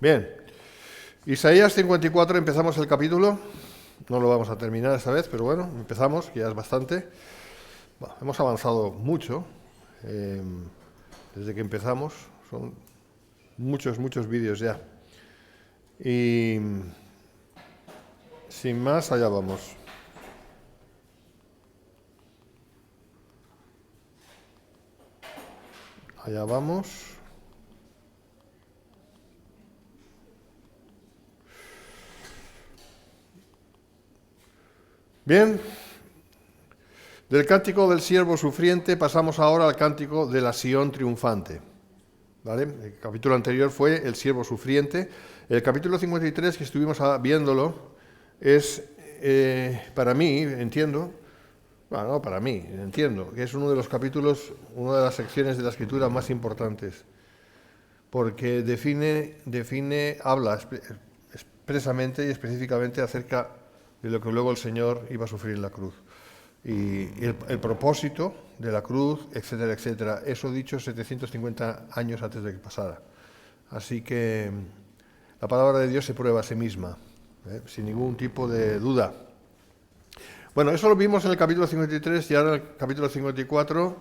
Bien, Isaías 54, empezamos el capítulo. No lo vamos a terminar esta vez, pero bueno, empezamos, que ya es bastante. Bueno, hemos avanzado mucho desde que empezamos. Son muchos vídeos ya. Y sin más, allá vamos. Allá vamos. Bien, del cántico del siervo sufriente pasamos ahora al cántico de la Sión triunfante. ¿Vale? El capítulo anterior fue el siervo sufriente. El capítulo 53, que estuvimos viéndolo, es, para mí, entiendo, bueno, no para mí, entiendo, que es uno de los capítulos, una de las secciones de la Escritura más importantes, porque habla expresamente y específicamente acerca de lo que luego el Señor iba a sufrir en la cruz. Y el propósito de la cruz, etcétera, etcétera. Eso dicho 750 años antes de que pasara. Así que la palabra de Dios se prueba a sí misma, sin ningún tipo de duda. Bueno, eso lo vimos en el capítulo 53 y ahora en el capítulo 54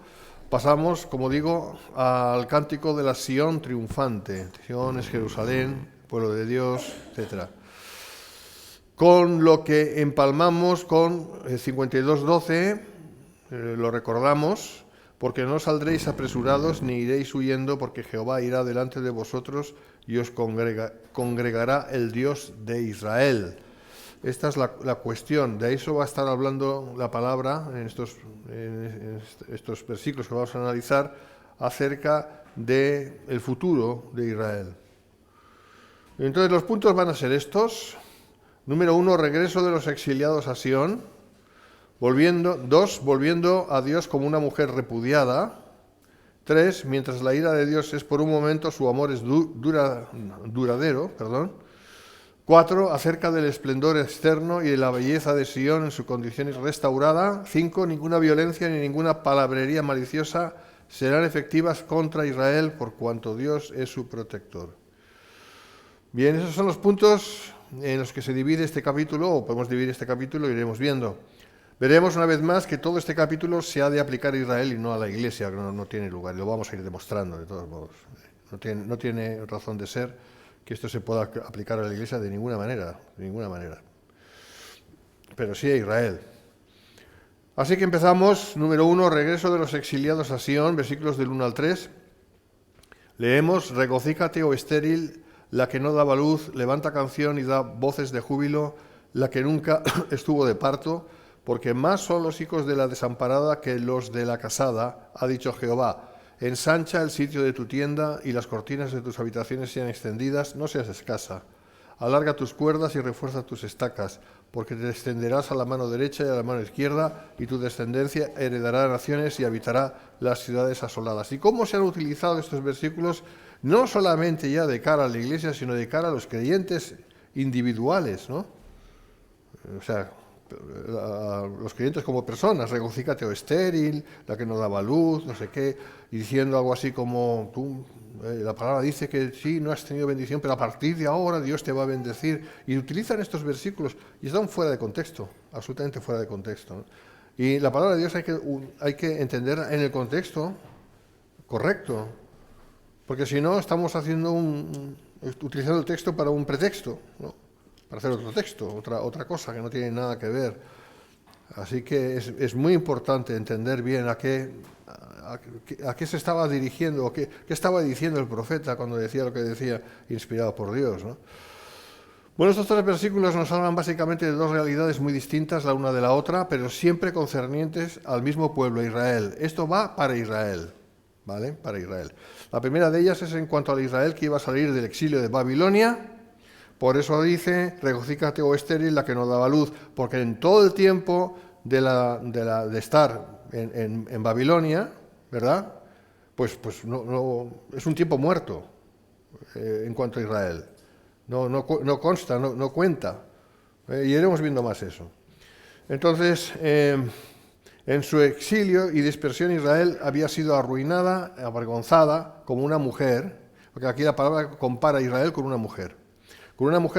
pasamos, como digo, al cántico de la Sión triunfante. Sión es Jerusalén, pueblo de Dios, etcétera. Con lo que empalmamos con el 52:12, lo recordamos, porque no saldréis apresurados ni iréis huyendo, porque Jehová irá delante de vosotros y os congregará el Dios de Israel. Esta es la cuestión, de eso va a estar hablando la palabra en estos versículos que vamos a analizar acerca del futuro de Israel. Entonces los puntos van a ser estos. Número 1, regreso de los exiliados a Sión. 2, volviendo a Dios como una mujer repudiada. 3, mientras la ira de Dios es por un momento, su amor es duradero. 4, acerca del esplendor externo y de la belleza de Sión en su condición restaurada. 5, ninguna violencia ni ninguna palabrería maliciosa serán efectivas contra Israel por cuanto Dios es su protector. Bien, esos son los puntos en los que se divide este capítulo, o podemos dividir este capítulo, iremos viendo. Veremos una vez más que todo este capítulo se ha de aplicar a Israel y no a la Iglesia, que no tiene lugar, lo vamos a ir demostrando de todos modos. No tiene razón de ser que esto se pueda aplicar a la Iglesia de ninguna manera. Pero sí a Israel. Así que empezamos, número 1, regreso de los exiliados a Sión, versículos del 1 al 3. Leemos, regocíjate, oh estéril, la que no daba luz, levanta canción y da voces de júbilo, la que nunca estuvo de parto, porque más son los hijos de la desamparada que los de la casada, ha dicho Jehová. Ensancha el sitio de tu tienda y las cortinas de tus habitaciones sean extendidas, no seas escasa. Alarga tus cuerdas y refuerza tus estacas, porque te extenderás a la mano derecha y a la mano izquierda, y tu descendencia heredará naciones y habitará las ciudades asoladas. ¿Y cómo se han utilizado estos versículos? No solamente ya de cara a la Iglesia, sino de cara a los creyentes individuales, ¿no? O sea, a los creyentes como personas, regocíjate, oh estéril, la que no daba luz, no sé qué, y diciendo algo así como, la palabra dice que sí, no has tenido bendición, pero a partir de ahora Dios te va a bendecir. Y utilizan estos versículos y están fuera de contexto, absolutamente fuera de contexto, ¿no? Y la palabra de Dios hay que entender en el contexto correcto. Porque si no, estamos utilizando el texto para un pretexto, ¿no? Para hacer otro texto, otra cosa que no tiene nada que ver. Así que es muy importante entender bien a qué se estaba dirigiendo, o qué estaba diciendo el profeta cuando decía lo que decía, inspirado por Dios, ¿no? Bueno, estos 3 versículos nos hablan básicamente de 2 realidades muy distintas la una de la otra, pero siempre concernientes al mismo pueblo, Israel. Esto va para Israel. ¿Vale? Para Israel. La primera de ellas es en cuanto al Israel que iba a salir del exilio de Babilonia. Por eso dice, regocíjate, oh estéril, la que no daba luz, porque en todo el tiempo de estar en Babilonia, ¿verdad? Pues no, es un tiempo muerto en cuanto a Israel. No consta, no cuenta. Y iremos viendo más eso. Entonces, en su exilio y dispersión Israel había sido arruinada, avergonzada, como una mujer, Porque aquí la palabra compara a Israel con una mujer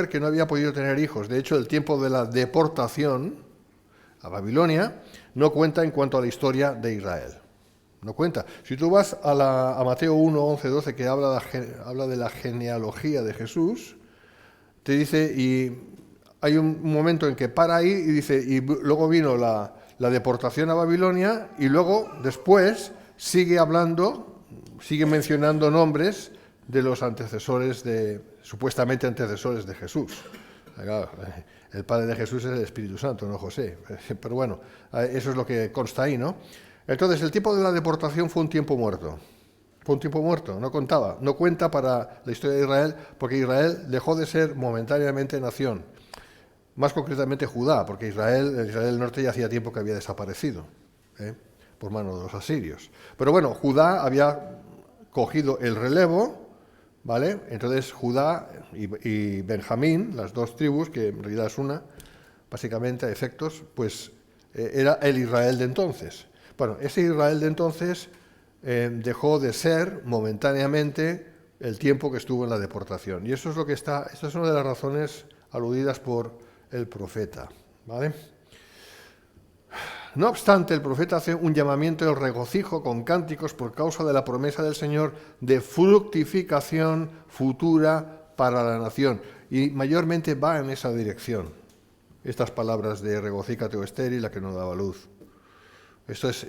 que no había podido tener hijos. De hecho, el tiempo de la deportación a Babilonia no cuenta en cuanto a la historia de Israel. No cuenta. Si tú vas a Mateo 1, 11, 12, que habla de la genealogía de Jesús, te dice, y hay un momento en que para ahí y dice, y luego vino la deportación a Babilonia, y luego, después, sigue mencionando nombres de los supuestamente antecesores de Jesús. Claro, el padre de Jesús es el Espíritu Santo, no José. Pero bueno, eso es lo que consta ahí, ¿no? Entonces, el tiempo de la deportación fue un tiempo muerto. Fue un tiempo muerto, no cuenta para la historia de Israel, porque Israel dejó de ser momentáneamente nación. Más concretamente Judá, porque Israel del norte ya hacía tiempo que había desaparecido, por mano de los asirios. Pero bueno, Judá había cogido el relevo, ¿vale? Entonces Judá y Benjamín, las dos tribus, que en realidad es una, básicamente a efectos, pues era el Israel de entonces. Bueno, ese Israel de entonces dejó de ser momentáneamente el tiempo que estuvo en la deportación. Y eso es esta es una de las razones aludidas por el profeta, ¿vale? No obstante, el profeta hace un llamamiento del regocijo con cánticos por causa de la promesa del Señor de fructificación futura para la nación. Y mayormente va en esa dirección. Estas palabras de regocícate, oh estéril, la que no daba luz.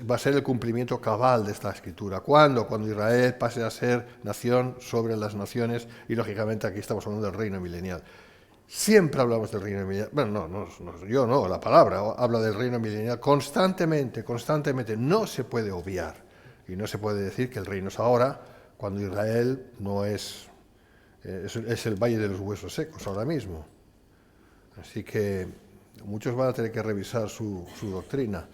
Va a ser el cumplimiento cabal de esta escritura. ¿Cuándo? Cuando Israel pase a ser nación sobre las naciones, y lógicamente aquí estamos hablando del reino milenial. Siempre hablamos del reino milenial. Bueno, yo no, la palabra habla del reino milenial constantemente. No se puede obviar. Y no se puede decir que el reino es ahora, cuando Israel no es el valle de los huesos secos ahora mismo. Así que muchos van a tener que revisar su doctrina.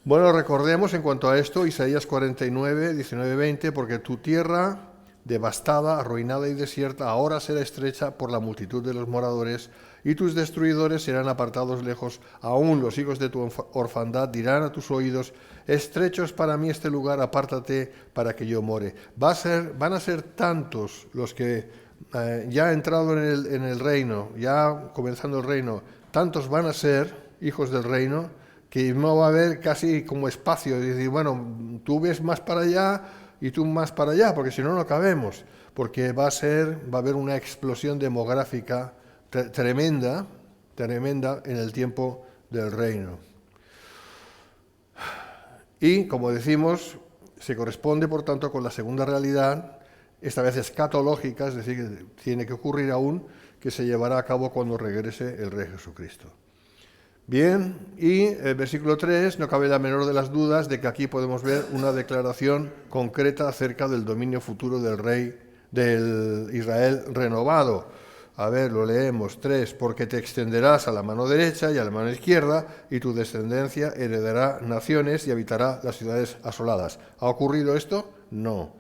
Bueno, recordemos en cuanto a esto, Isaías 49, 19, 20, porque tu tierra devastada, arruinada y desierta, ahora será estrecha por la multitud de los moradores, y tus destruidores serán apartados lejos. Aún los hijos de tu orfandad dirán a tus oídos, estrecho es para mí este lugar, apártate para que yo more. Van a ser tantos los que ya entrado en el reino, ya comenzando el reino, tantos van a ser hijos del reino, que no va a haber casi como espacio, es decir, bueno, tú ves más para allá y tú más para allá, porque si no, no cabemos, porque va a haber una explosión demográfica tremenda en el tiempo del reino. Y, como decimos, se corresponde, por tanto, con la segunda realidad, esta vez escatológica, es decir, que tiene que ocurrir aún, que se llevará a cabo cuando regrese el Rey Jesucristo. Bien, y el versículo 3, no cabe la menor de las dudas de que aquí podemos ver una declaración concreta acerca del dominio futuro del rey del Israel renovado. A ver, lo leemos. 3, porque te extenderás a la mano derecha y a la mano izquierda, y tu descendencia heredará naciones y habitará las ciudades asoladas. ¿Ha ocurrido esto? No.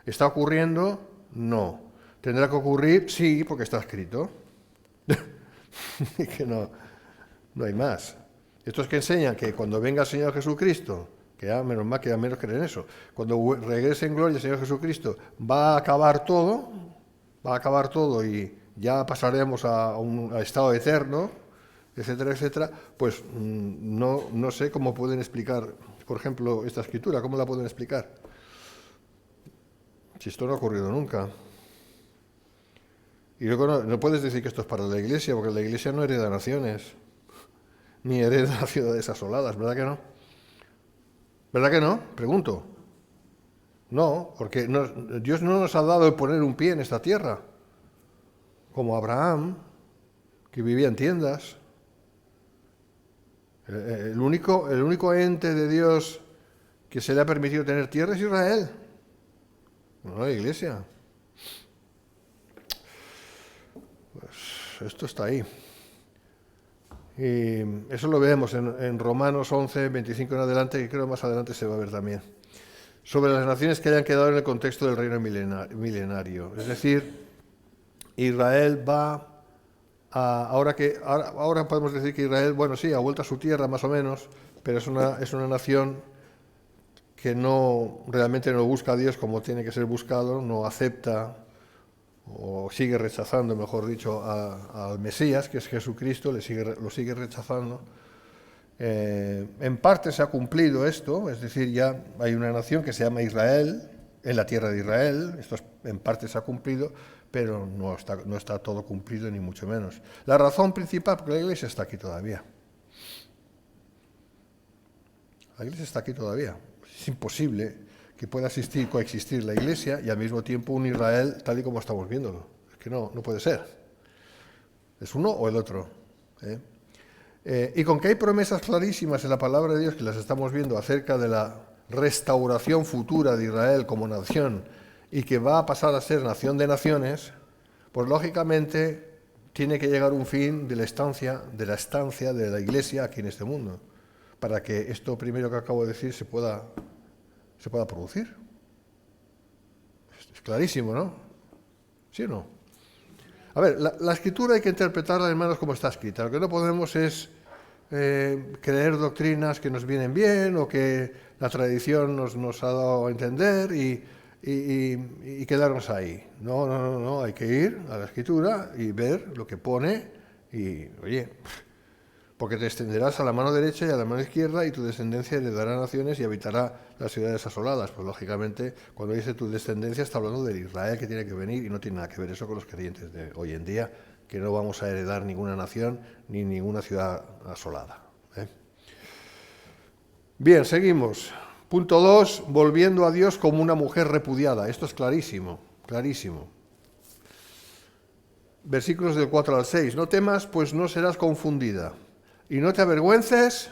¿Está ocurriendo? No. ¿Tendrá que ocurrir? Sí, porque está escrito. Que no hay más. Estos que enseñan que cuando venga el Señor Jesucristo, que ya menos mal que ya menos creen eso, cuando regrese en gloria el Señor Jesucristo, va a acabar todo y ya pasaremos a un estado eterno, etcétera, etcétera, pues no sé cómo pueden explicar, por ejemplo, esta escritura, ¿cómo la pueden explicar? Si esto no ha ocurrido nunca. Y luego no puedes decir que esto es para la Iglesia, porque la Iglesia no hereda naciones, ni hereda ciudades asoladas, ¿verdad que no? ¿Verdad que no? Pregunto. No, porque Dios no nos ha dado el poner un pie en esta tierra, como Abraham, que vivía en tiendas. El único ente de Dios que se le ha permitido tener tierra es Israel, no la Iglesia. Pues esto está ahí. Y eso lo vemos en Romanos 11, 25 en adelante, que creo más adelante se va a ver también. Sobre las naciones que hayan quedado en el contexto del reino milenario. Es decir, Israel va ahora podemos decir que Israel, bueno, sí, ha vuelto a su tierra más o menos, pero es una nación que no realmente no busca a Dios como tiene que ser buscado, no acepta o sigue rechazando, mejor dicho, al Mesías, que es Jesucristo, lo sigue rechazando. En parte se ha cumplido esto, es decir, ya hay una nación que se llama Israel, en la tierra de Israel, esto en parte se ha cumplido, pero no está todo cumplido, ni mucho menos. La razón principal, porque la Iglesia está aquí todavía. La Iglesia está aquí todavía. Es imposible que pueda coexistir la Iglesia y al mismo tiempo un Israel tal y como estamos viéndolo. Es que no puede ser. Es uno o el otro. Y con que hay promesas clarísimas en la palabra de Dios, que las estamos viendo acerca de la restauración futura de Israel como nación y que va a pasar a ser nación de naciones, pues lógicamente tiene que llegar un fin de la estancia de la Iglesia aquí en este mundo, para que esto primero que acabo de decir se pueda producir. Es clarísimo, ¿no? ¿Sí o no? A ver, la Escritura hay que interpretarla, hermanos, como está escrita. Lo que no podemos es creer doctrinas que nos vienen bien o que la tradición nos ha dado a entender y quedarnos ahí. No, hay que ir a la Escritura y ver lo que pone y, oye, porque te extenderás a la mano derecha y a la mano izquierda y tu descendencia heredará naciones y habitará las ciudades asoladas. Pues lógicamente, cuando dice tu descendencia está hablando del Israel que tiene que venir y no tiene nada que ver eso con los creyentes de hoy en día, que no vamos a heredar ninguna nación ni ninguna ciudad asolada. Bien, seguimos. Punto 2, volviendo a Dios como una mujer repudiada. Esto es clarísimo, clarísimo. Versículos del 4 al 6. No temas, pues no serás confundida. Y no te avergüences,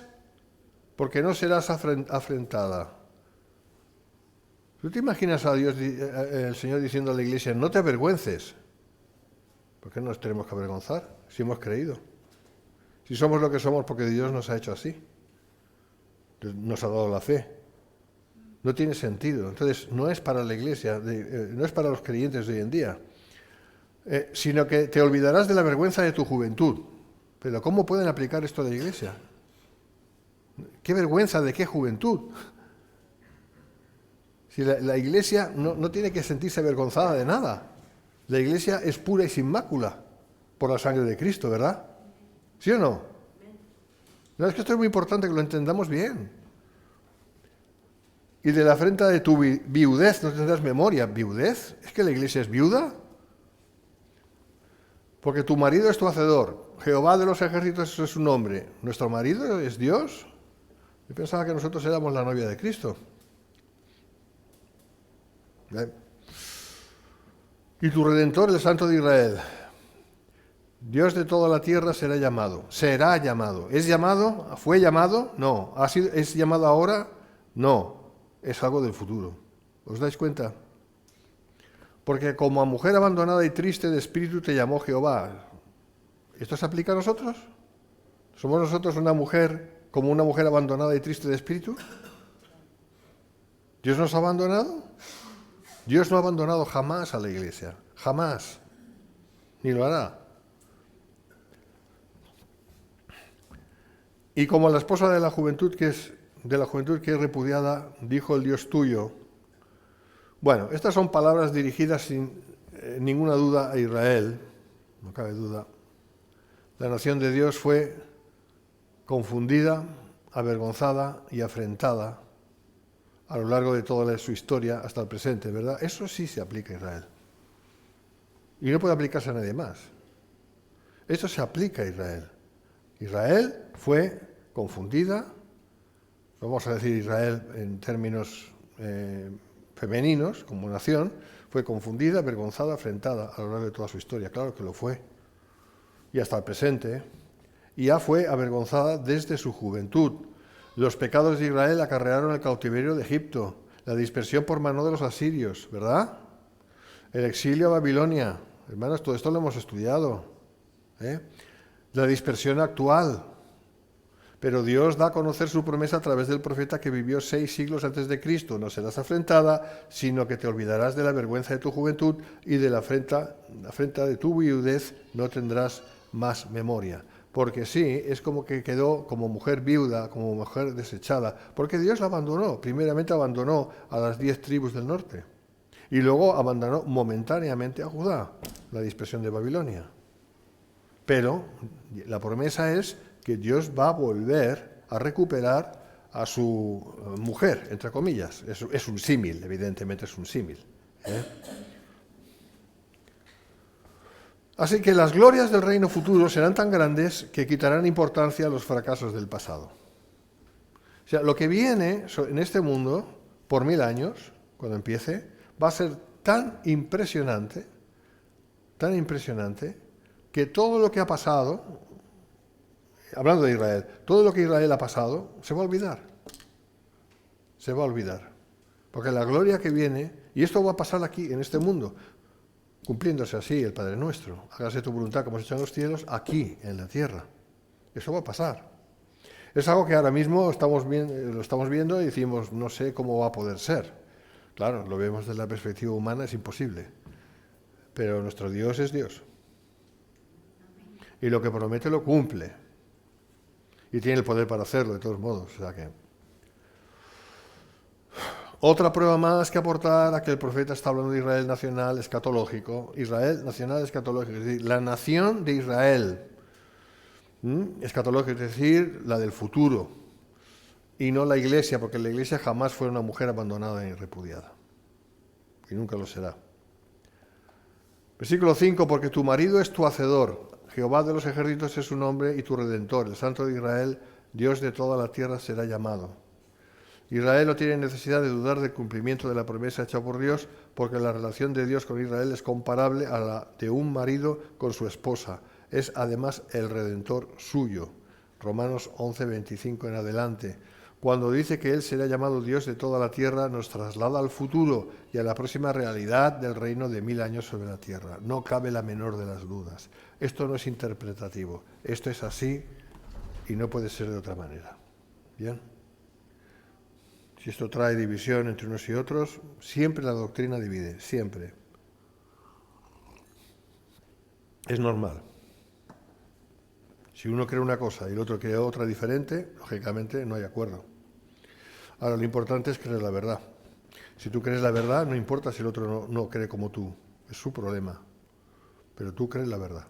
porque no serás afrentada. ¿Tú te imaginas a Dios, el Señor diciendo a la Iglesia, no te avergüences? ¿Por qué nos tenemos que avergonzar si hemos creído? Si somos lo que somos porque Dios nos ha hecho así. Nos ha dado la fe. No tiene sentido. Entonces, no es para la Iglesia, no es para los creyentes de hoy en día, sino que te olvidarás de la vergüenza de tu juventud. Pero ¿cómo pueden aplicar esto a la Iglesia? ¿Qué vergüenza de qué juventud? Si la Iglesia no tiene que sentirse avergonzada de nada. La Iglesia es pura y sin mácula por la sangre de Cristo, ¿verdad? ¿Sí o no? No, es que esto es muy importante que lo entendamos bien. Y de la afrenta de tu viudez no tendrás memoria. ¿Viudez? ¿Es que la Iglesia es viuda? Porque tu marido es tu hacedor. Jehová de los ejércitos es su nombre. ¿Nuestro marido es Dios? Yo pensaba que nosotros éramos la novia de Cristo. Y tu Redentor, el Santo de Israel. Dios de toda la tierra será llamado. Será llamado. ¿Es llamado? ¿Fue llamado? No. ¿Es llamado ahora? No. Es algo del futuro. ¿Os dais cuenta? Porque como a mujer abandonada y triste de espíritu te llamó Jehová. ¿Esto se aplica a nosotros? ¿Somos nosotros una mujer como una mujer abandonada y triste de espíritu? ¿Dios nos ha abandonado? Dios no ha abandonado jamás a la Iglesia. Jamás. Ni lo hará. Y como la esposa de la juventud que es repudiada, dijo el Dios tuyo. Bueno, estas son palabras dirigidas sin ninguna duda a Israel, no cabe duda. La nación de Dios fue confundida, avergonzada y afrentada a lo largo de toda su historia hasta el presente, ¿verdad? Eso sí se aplica a Israel. Y no puede aplicarse a nadie más. Eso se aplica a Israel. Israel fue confundida, vamos a decir Israel en términos femeninos, como nación, fue confundida, avergonzada, afrentada a lo largo de toda su historia. Claro que lo fue. Y hasta el presente. Y ya fue avergonzada desde su juventud. Los pecados de Israel acarrearon el cautiverio de Egipto, la dispersión por mano de los asirios, ¿verdad? El exilio a Babilonia. Hermanos, todo esto lo hemos estudiado. La dispersión actual. Pero Dios da a conocer su promesa a través del profeta que vivió 6 siglos antes de Cristo. No serás afrentada, sino que te olvidarás de la vergüenza de tu juventud y de la afrenta de tu viudez no tendrás más memoria. porque sí, es como que quedó como mujer viuda, como mujer desechada, porque Dios la abandonó. Primeramente abandonó a las 10 tribus del norte y luego abandonó momentáneamente a Judá, la dispersión de Babilonia. Pero la promesa es que Dios va a volver a recuperar a su mujer, entre comillas. Es un símil, evidentemente es un símil. Así que las glorias del reino futuro serán tan grandes que quitarán importancia a los fracasos del pasado. O sea, lo que viene en este mundo, por 1000 años, cuando empiece, va a ser tan impresionante, que todo lo que ha pasado, hablando de Israel, todo lo que Israel ha pasado, se va a olvidar. Se va a olvidar. Porque la gloria que viene, y esto va a pasar aquí, en este mundo, cumpliéndose así el Padre Nuestro. Hágase tu voluntad como se hecho en los cielos, aquí, en la tierra. Eso va a pasar. Es algo que ahora mismo lo estamos viendo y decimos, no sé cómo va a poder ser. Claro, lo vemos desde la perspectiva humana, es imposible. Pero nuestro Dios es Dios. Y lo que promete lo cumple. Y tiene el poder para hacerlo, de todos modos. O sea que... Otra prueba más que aportar a que el profeta está hablando de Israel nacional escatológico. Israel nacional escatológico, es decir, la nación de Israel. Escatológico, es decir, la del futuro. Y no la iglesia, porque la iglesia jamás fue una mujer abandonada y repudiada. Y nunca lo será. Versículo 5, porque tu marido es tu hacedor, Jehová de los ejércitos es su nombre y tu redentor, el Santo de Israel, Dios de toda la tierra será llamado. Israel no tiene necesidad de dudar del cumplimiento de la promesa hecha por Dios, porque la relación de Dios con Israel es comparable a la de un marido con su esposa. Es además el redentor suyo. Romanos 11, 25 en adelante. Cuando dice que Él será llamado Dios de toda la tierra, nos traslada al futuro y a la próxima realidad del reino de 1000 años sobre la tierra. No cabe la menor de las dudas. Esto no es interpretativo. Esto es así y no puede ser de otra manera. ¿Bien? Si esto trae división entre unos y otros, siempre la doctrina divide, siempre. Es normal. Si uno cree una cosa y el otro cree otra diferente, lógicamente no hay acuerdo. Ahora, lo importante es creer la verdad. Si tú crees la verdad, no importa si el otro no cree como tú. Es su problema. Pero tú crees la verdad.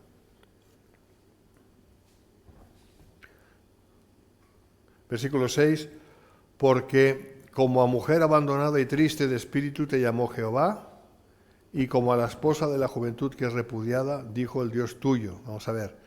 Versículo 6. Porque como a mujer abandonada y triste de espíritu te llamó Jehová, y como a la esposa de la juventud que es repudiada, dijo el Dios tuyo. Vamos a ver.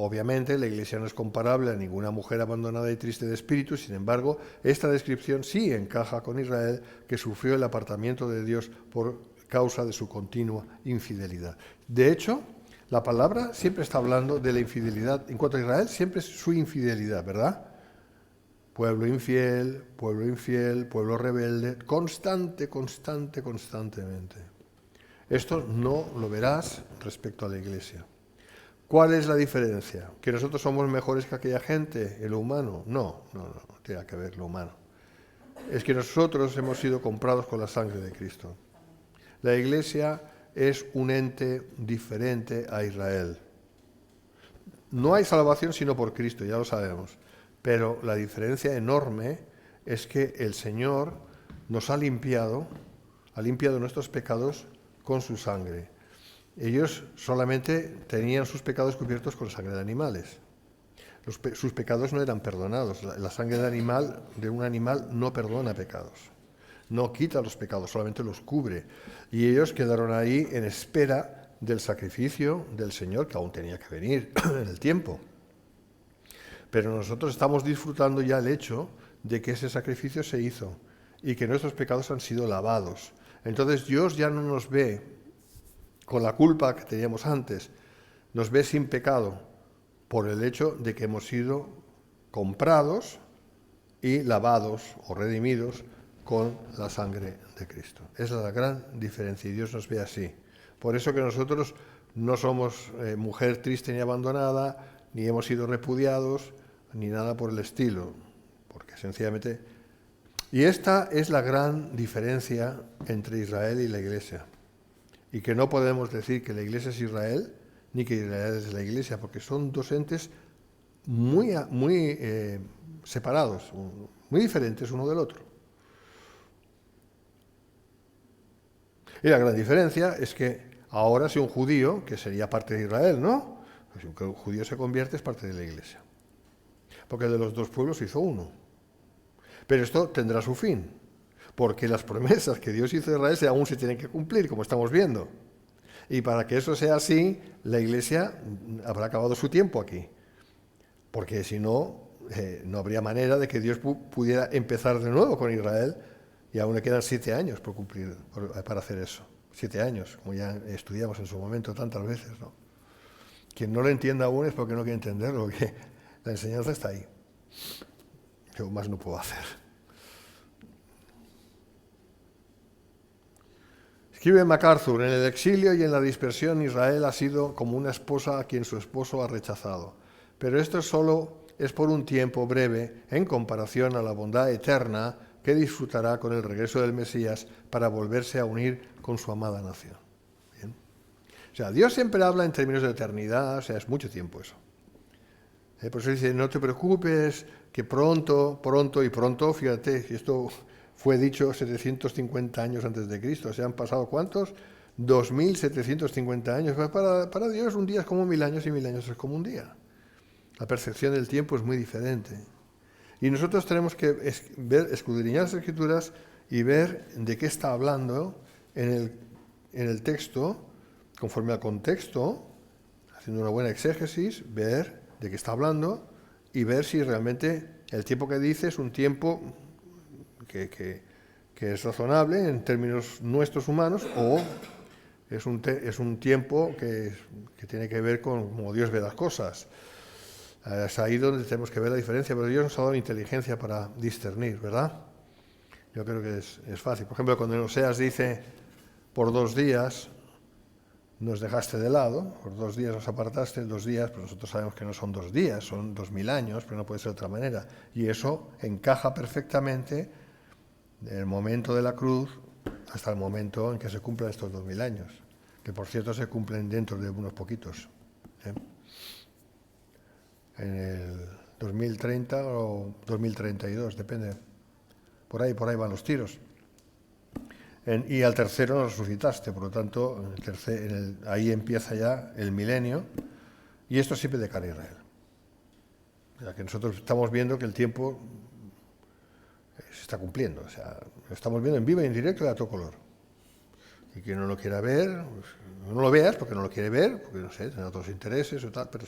Obviamente la iglesia no es comparable a ninguna mujer abandonada y triste de espíritu, sin embargo, esta descripción sí encaja con Israel, que sufrió el apartamiento de Dios por causa de su continua infidelidad. De hecho, la palabra siempre está hablando de la infidelidad. En cuanto a Israel, siempre es su infidelidad, ¿verdad? Pueblo infiel, pueblo rebelde, constantemente. Esto no lo verás respecto a la iglesia. ¿Cuál es la diferencia? ¿Que nosotros somos mejores que aquella gente en lo humano? No tiene que ver lo humano. Es que nosotros hemos sido comprados con la sangre de Cristo. La iglesia es un ente diferente a Israel. No hay salvación sino por Cristo, ya lo sabemos. Pero la diferencia enorme es que el Señor nos ha limpiado nuestros pecados con su sangre. Ellos solamente tenían sus pecados cubiertos con sangre de animales. Sus pecados no eran perdonados. La sangre de un animal no perdona pecados. No quita los pecados, solamente los cubre. Y ellos quedaron ahí en espera del sacrificio del Señor, que aún tenía que venir en el tiempo. Pero nosotros estamos disfrutando ya el hecho de que ese sacrificio se hizo y que nuestros pecados han sido lavados. Entonces Dios ya no nos ve con la culpa que teníamos antes, nos ve sin pecado por el hecho de que hemos sido comprados y lavados o redimidos con la sangre de Cristo. Esa es la gran diferencia y Dios nos ve así. Por eso que nosotros no somos mujer triste ni abandonada, ni hemos sido repudiados, ni nada por el estilo, porque sencillamente... Y esta es la gran diferencia entre Israel y la Iglesia. Y que no podemos decir que la Iglesia es Israel, ni que Israel es la Iglesia, porque son dos entes muy separados, muy diferentes uno del otro. Y la gran diferencia es que ahora si un judío, que sería parte de Israel, ¿no? Pues si un judío se convierte es parte de la Iglesia. Porque de los dos pueblos hizo uno. Pero esto tendrá su fin, porque las promesas que Dios hizo a Israel aún se tienen que cumplir, como estamos viendo. Y para que eso sea así, la Iglesia habrá acabado su tiempo aquí. Porque si no, no habría manera de que Dios pudiera empezar de nuevo con Israel, y aún le quedan 7 años por cumplir, para hacer eso. 7 años, como ya estudiamos en su momento tantas veces, ¿no? Quien no lo entienda aún es porque no quiere entenderlo, porque la enseñanza está ahí. Yo más no puedo hacer. Escribe MacArthur: en el exilio y en la dispersión Israel ha sido como una esposa a quien su esposo ha rechazado. Pero esto solo es por un tiempo breve en comparación a la bondad eterna que disfrutará con el regreso del Mesías para volverse a unir con su amada nación. ¿Bien? O sea, Dios siempre habla en términos de eternidad, o sea, es mucho tiempo eso. Por eso dice, no te preocupes, que pronto, fíjate, esto fue dicho 750 años antes de Cristo, ¿se han pasado cuántos? 2750 años. Para Dios un día es como 1000 años y 1000 años es como un día. La percepción del tiempo es muy diferente. Y nosotros tenemos que escudriñar las Escrituras y ver de qué está hablando en el texto, conforme al contexto, haciendo una buena exégesis, ver de qué está hablando y ver si realmente el tiempo que dice es un tiempo que es razonable en términos nuestros humanos o es un tiempo que tiene que ver con cómo Dios ve las cosas. Es ahí donde tenemos que ver la diferencia, pero Dios nos ha dado inteligencia para discernir, ¿verdad? Yo creo que es fácil. Por ejemplo, cuando en Oseas dice, por 2 días nos dejaste de lado, por 2 días nos apartaste, 2 días, pues nosotros sabemos que no son 2 días, son 2000 años, pero no puede ser de otra manera. Y eso encaja perfectamente del momento de la cruz hasta el momento en que se cumplan estos 2000 años, que por cierto se cumplen dentro de unos poquitos. En el 2030 o 2032, depende. Por ahí van los tiros. Y al tercero nos resucitaste, por lo tanto, ahí empieza ya el milenio, y esto siempre de cara a Israel. O sea, que nosotros estamos viendo que el tiempo se está cumpliendo, o sea, lo estamos viendo en vivo y en directo y a todo color. Y quien no lo quiera ver, pues, no lo veas porque no lo quiere ver, porque no sé, tiene otros intereses o tal, pero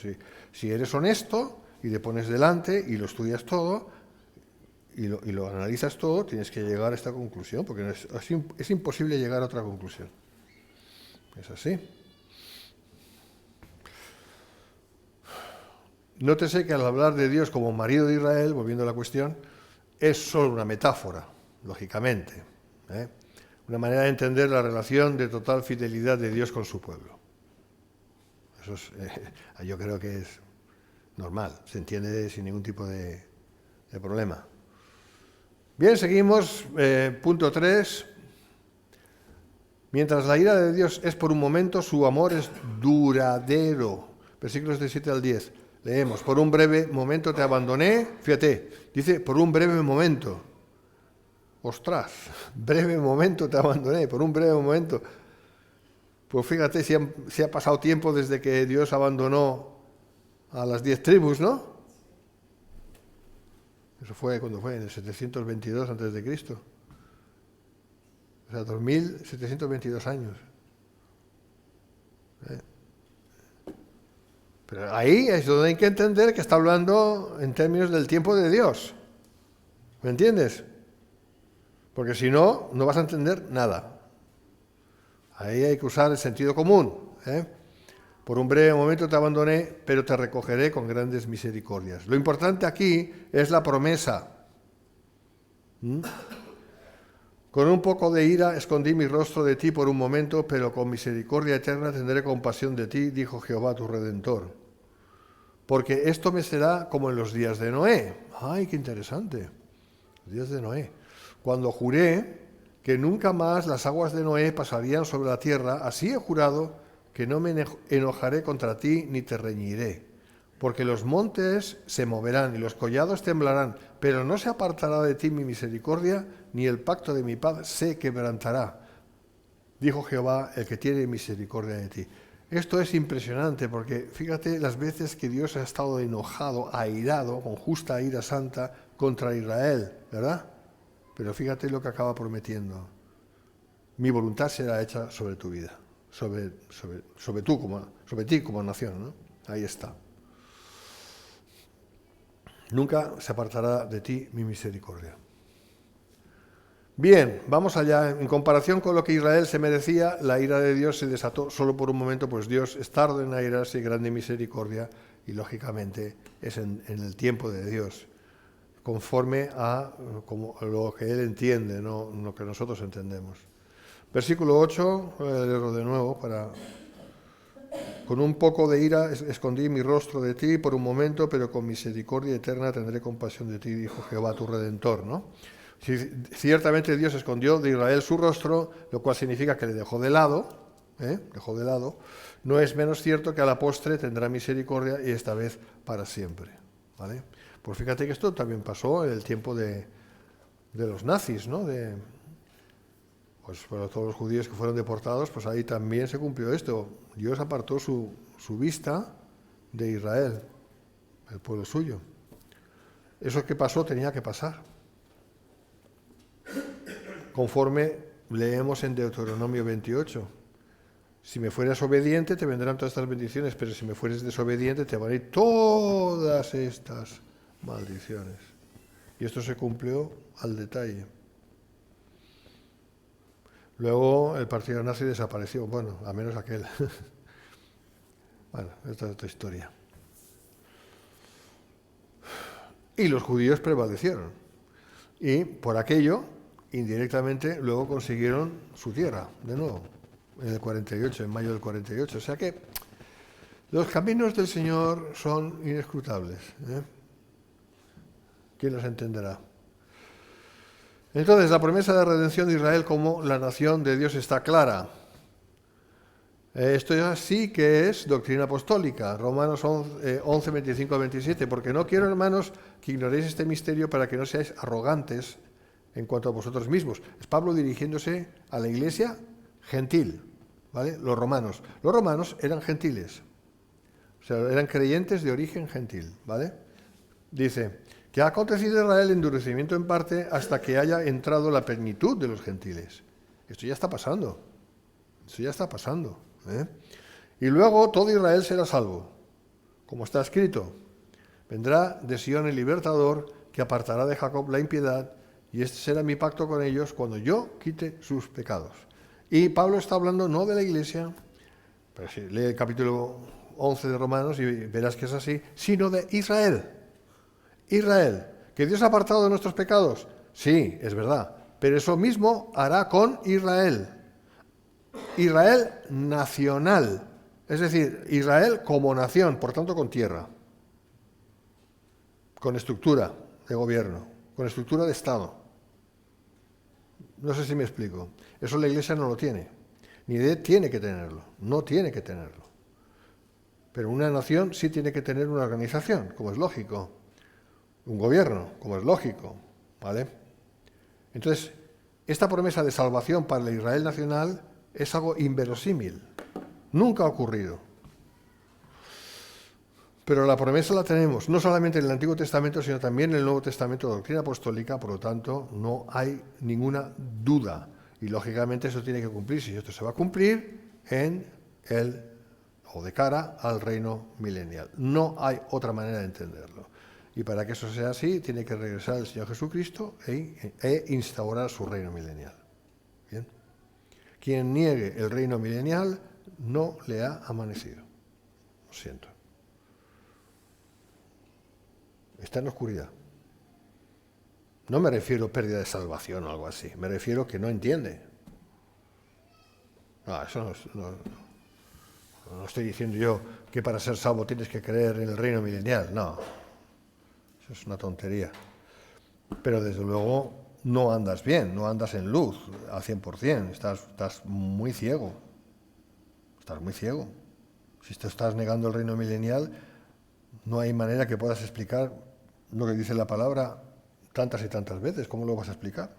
si eres honesto y te pones delante y lo estudias todo y lo analizas todo, tienes que llegar a esta conclusión, porque es imposible llegar a otra conclusión. Es así. Nótese que al hablar de Dios como marido de Israel, volviendo a la cuestión, es solo una metáfora, lógicamente, una manera de entender la relación de total fidelidad de Dios con su pueblo. Eso yo creo que es normal, se entiende sin ningún tipo de problema. Bien, seguimos, punto 3. Mientras la ira de Dios es por un momento, su amor es duradero. Versículos de 7 al 10. Leemos, por un breve momento te abandoné. Fíjate, dice, por un breve momento. Ostras, breve momento te abandoné, por un breve momento. Pues fíjate si ha pasado tiempo desde que Dios abandonó a las 10 tribus, ¿no? Eso fue cuando fue, en el 722 a.C. O sea, 2722 años. Pero ahí es donde hay que entender que está hablando en términos del tiempo de Dios. ¿Me entiendes? Porque si no, no vas a entender nada. Ahí hay que usar el sentido común. Por un breve momento te abandoné, pero te recogeré con grandes misericordias. Lo importante aquí es la promesa. Con un poco de ira escondí mi rostro de ti por un momento, pero con misericordia eterna tendré compasión de ti, dijo Jehová tu Redentor. Porque esto me será como en los días de Noé. ¡Ay, qué interesante! Los días de Noé. Cuando juré que nunca más las aguas de Noé pasarían sobre la tierra, así he jurado que no me enojaré contra ti ni te reñiré. porque los montes se moverán y los collados temblarán, pero no se apartará de ti mi misericordia, ni el pacto de mi paz se quebrantará. Dijo Jehová, el que tiene misericordia de ti. Esto es impresionante porque fíjate las veces que Dios ha estado enojado, airado, con justa ira santa contra Israel, ¿verdad? Pero fíjate lo que acaba prometiendo. Mi voluntad será hecha sobre tu vida, sobre ti como nación, ¿no? Ahí está. Nunca se apartará de ti mi misericordia. Bien, vamos allá. En comparación con lo que Israel se merecía, la ira de Dios se desató solo por un momento, pues Dios es tardo en airarse y grande en misericordia, y lógicamente es en el tiempo de Dios, conforme a lo que Él entiende, no lo que nosotros entendemos. Versículo 8, voy a leerlo de nuevo Con un poco de ira escondí mi rostro de ti por un momento, pero con misericordia eterna tendré compasión de ti, dijo Jehová tu Redentor, ¿no? Ciertamente Dios escondió de Israel su rostro, lo cual significa que le dejó de lado, No es menos cierto que a la postre tendrá misericordia y esta vez para siempre, ¿vale? Pues fíjate que esto también pasó en el tiempo de los nazis, ¿no? Pues para todos los judíos que fueron deportados, pues ahí también se cumplió esto. Dios apartó su vista de Israel, el pueblo suyo. Eso que pasó tenía que pasar. Conforme leemos en Deuteronomio 28. Si me fueras obediente, te vendrán todas estas bendiciones, pero si me fueres desobediente, te van a ir todas estas maldiciones. Y esto se cumplió al detalle. Luego el partido nazi desapareció, bueno, a menos aquel. Bueno, esta es otra historia. Y los judíos prevalecieron. Y por aquello, indirectamente, luego consiguieron su tierra, de nuevo, en el 48, en mayo del 48. O sea que los caminos del Señor son inescrutables. ¿Quién los entenderá? Entonces, la promesa de redención de Israel como la nación de Dios está clara. Esto ya sí que es doctrina apostólica, Romanos 11, 25 a 27, porque no quiero, hermanos, que ignoréis este misterio para que no seáis arrogantes en cuanto a vosotros mismos. Es Pablo dirigiéndose a la iglesia gentil, ¿vale? Los romanos. Los romanos eran gentiles, o sea, eran creyentes de origen gentil, ¿vale? Dice que ha acontecido en Israel endurecimiento en parte hasta que haya entrado la plenitud de los gentiles. Esto ya está pasando. Eso ya está pasando. Y luego todo Israel será salvo. Como está escrito, vendrá de Sion el libertador que apartará de Jacob la impiedad y este será mi pacto con ellos cuando yo quite sus pecados. Y Pablo está hablando no de la iglesia, pero si lee el capítulo 11 de Romanos y verás que es así, sino de Israel. Israel, ¿que Dios ha apartado de nuestros pecados? Sí, es verdad, pero eso mismo hará con Israel. Israel nacional, es decir, Israel como nación, por tanto con tierra, con estructura de gobierno, con estructura de Estado. No sé si me explico. Eso la Iglesia no lo tiene, ni tiene que tenerlo, no tiene que tenerlo. Pero una nación sí tiene que tener una organización, como es lógico. Un gobierno, como es lógico, ¿vale? Entonces, esta promesa de salvación para el Israel nacional es algo inverosímil. Nunca ha ocurrido. Pero la promesa la tenemos, no solamente en el Antiguo Testamento, sino también en el Nuevo Testamento, doctrina apostólica, por lo tanto, no hay ninguna duda. Y, lógicamente, eso tiene que cumplirse. Y esto se va a cumplir de cara al reino milenial. No hay otra manera de entenderlo. Y para que eso sea así, tiene que regresar el Señor Jesucristo e instaurar su reino milenial. ¿Bien? Quien niegue el reino milenial no le ha amanecido. Lo siento. Está en oscuridad. No me refiero a pérdida de salvación o algo así. Me refiero a que no entiende. No, eso no estoy diciendo yo que para ser salvo tienes que creer en el reino milenial. No. Eso es una tontería. Pero desde luego no andas bien, no andas en luz al 100%. Estás muy ciego. Estás muy ciego. Si te estás negando el reino milenial, No hay manera que puedas explicar lo que dice la palabra tantas y tantas veces. ¿Cómo lo vas a explicar?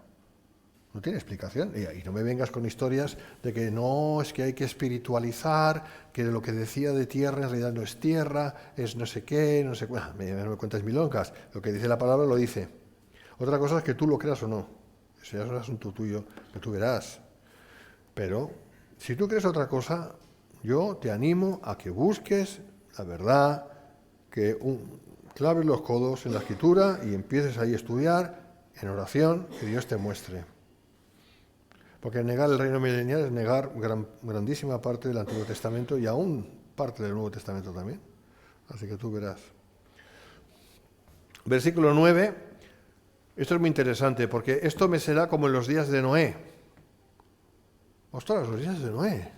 No tiene explicación. Y no me vengas con historias de que no, es que hay que espiritualizar, que lo que decía de tierra en realidad no es tierra, es no sé qué, no sé qué. No me cuentas milongas. Lo que dice la palabra lo dice. Otra cosa es que tú lo creas o no. Eso ya es un asunto tuyo que tú verás. Pero si tú crees otra cosa, yo te animo a que busques la verdad, que claves los codos en la escritura y empieces ahí a estudiar en oración, que Dios te muestre. Porque negar el reino milenial es negar grandísima parte del Antiguo Testamento y aún parte del Nuevo Testamento también. Así que tú verás. Versículo 9. Esto es muy interesante porque esto me será como en los días de Noé. Ostras, los días de Noé.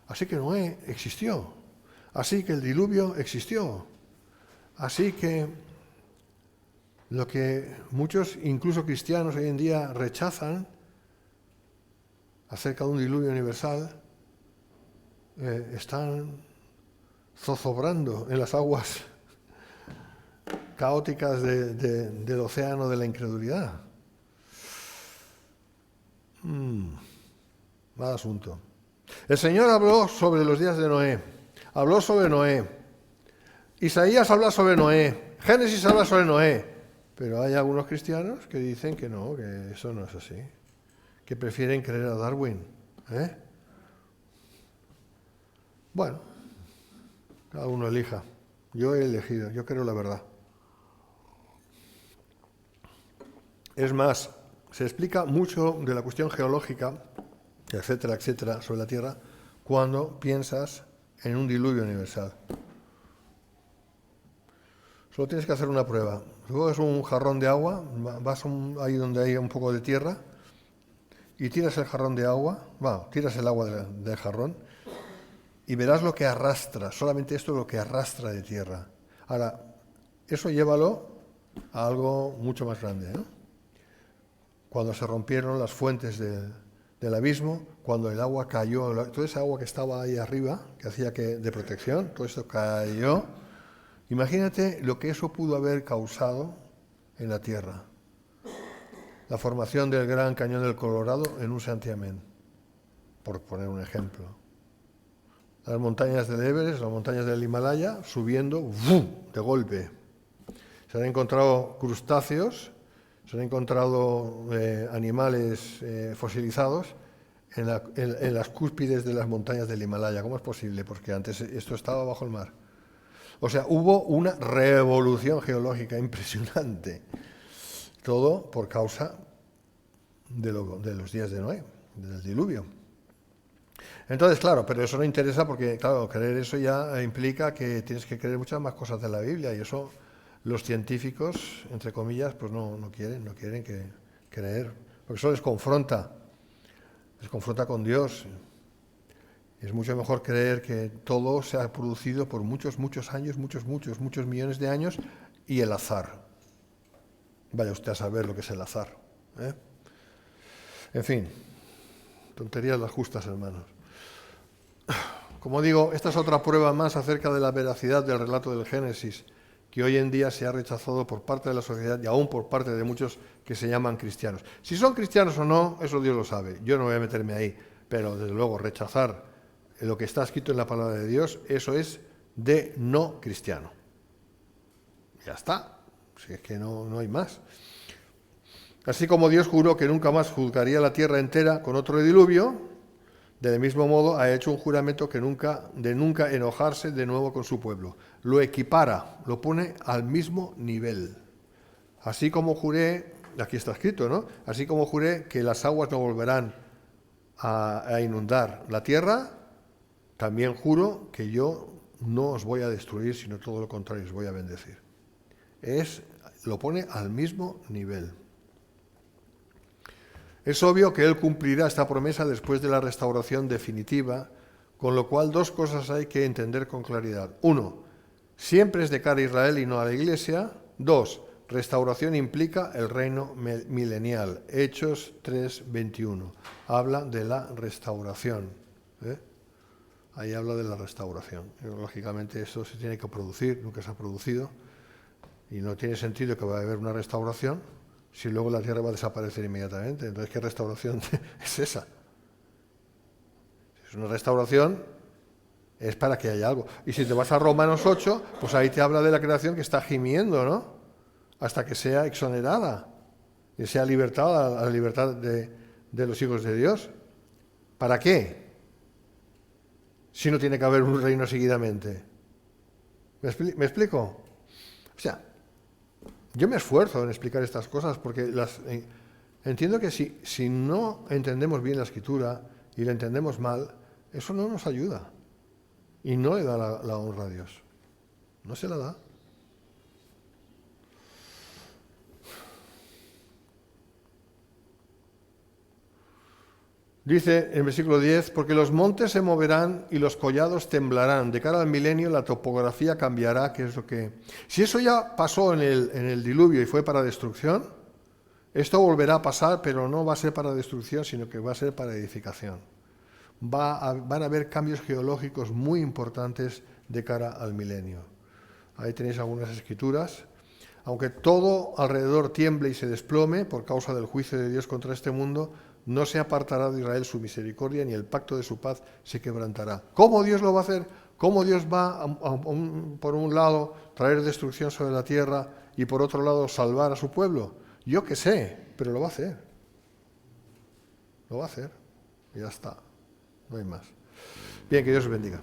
Así que Noé existió. Así que el diluvio existió. Así que lo que muchos, incluso cristianos hoy en día, rechazan acerca de un diluvio universal, están zozobrando en las aguas caóticas del océano de la incredulidad. Mal asunto. El Señor habló sobre los días de Noé, habló sobre Noé, Isaías habla sobre Noé, Génesis habla sobre Noé, pero hay algunos cristianos que dicen que no, que eso no es así, que prefieren creer a Darwin. Bueno, cada uno elija. Yo he elegido, yo creo la verdad. Es más, se explica mucho de la cuestión geológica, etcétera, etcétera, sobre la Tierra, cuando piensas en un diluvio universal. Solo tienes que hacer una prueba. Luego es un jarrón de agua, vas ahí donde hay un poco de tierra, y tiras el jarrón de agua, tiras el agua del jarrón, y verás lo que arrastra, solamente esto es lo que arrastra de tierra. Ahora, eso llévalo a algo mucho más grande, ¿no? Cuando se rompieron las fuentes del abismo, cuando el agua cayó, toda esa agua que estaba ahí arriba, que hacía de protección, todo esto cayó. Imagínate lo que eso pudo haber causado en la Tierra. La formación del Gran Cañón del Colorado en un santiamén, por poner un ejemplo. Las montañas del Everest, las montañas del Himalaya, subiendo ¡vum!, de golpe. Se han encontrado crustáceos, se han encontrado animales fosilizados en las cúspides de las montañas del Himalaya. ¿Cómo es posible? Porque antes esto estaba bajo el mar. O sea, hubo una revolución geológica impresionante. Todo por causa de los días de Noé, del diluvio. Entonces, claro, pero eso no interesa porque, claro, creer eso ya implica que tienes que creer muchas más cosas de la Biblia y eso los científicos, entre comillas, pues no quieren creer, porque eso les confronta con Dios. Es mucho mejor creer que todo se ha producido por muchos años, muchos millones de años y el azar. Vaya usted a saber lo que es el azar. En fin, tonterías las justas, hermanos. Como digo, esta es otra prueba más acerca de la veracidad del relato del Génesis, que hoy en día se ha rechazado por parte de la sociedad y aún por parte de muchos que se llaman cristianos. Si son cristianos o no, eso Dios lo sabe. Yo no voy a meterme ahí, pero desde luego rechazar lo que está escrito en la palabra de Dios, eso es de no cristiano. Ya está, si es que no hay más. Así como Dios juró que nunca más juzgaría la tierra entera con otro diluvio, del mismo modo ha hecho un juramento de nunca enojarse de nuevo con su pueblo. Lo equipara, lo pone al mismo nivel. Así como juré, aquí está escrito, ¿no? Así como juré que las aguas no volverán a inundar la tierra, también juro que yo no os voy a destruir, sino todo lo contrario, os voy a bendecir. Lo pone al mismo nivel. Es obvio que Él cumplirá esta promesa después de la restauración definitiva, con lo cual dos cosas hay que entender con claridad. Uno, siempre es de cara a Israel y no a la Iglesia. Dos, restauración implica el reino milenial. Hechos 3:21. Habla de la restauración. ahí habla de la restauración. Y, lógicamente eso se tiene que producir, nunca se ha producido, y no tiene sentido que vaya a haber una restauración si luego la tierra va a desaparecer inmediatamente. Entonces, ¿qué restauración es esa? Si es una restauración, es para que haya algo. Y si te vas a Romanos 8, pues ahí te habla de la creación que está gimiendo, ¿no? Hasta que sea exonerada y sea libertada a la libertad de los hijos de Dios. ¿Para qué? Si no tiene que haber un reino seguidamente. ¿Me explico? O sea, yo me esfuerzo en explicar estas cosas porque entiendo que si no entendemos bien la Escritura y la entendemos mal, eso no nos ayuda y no le da la honra a Dios. No se la da. Dice en versículo 10, porque los montes se moverán y los collados temblarán. De cara al milenio la topografía cambiará, que es lo que... Si eso ya pasó en el diluvio y fue para destrucción, esto volverá a pasar, pero no va a ser para destrucción, sino que va a ser para edificación. Van a haber cambios geológicos muy importantes de cara al milenio. Ahí tenéis algunas escrituras. Aunque todo alrededor tiemble y se desplome por causa del juicio de Dios contra este mundo, no se apartará de Israel su misericordia, ni el pacto de su paz se quebrantará. ¿Cómo Dios lo va a hacer? ¿Cómo Dios va, por un lado, traer destrucción sobre la tierra y por otro lado salvar a su pueblo? Yo qué sé, pero lo va a hacer. Lo va a hacer. Y ya está. No hay más. Bien, que Dios os bendiga.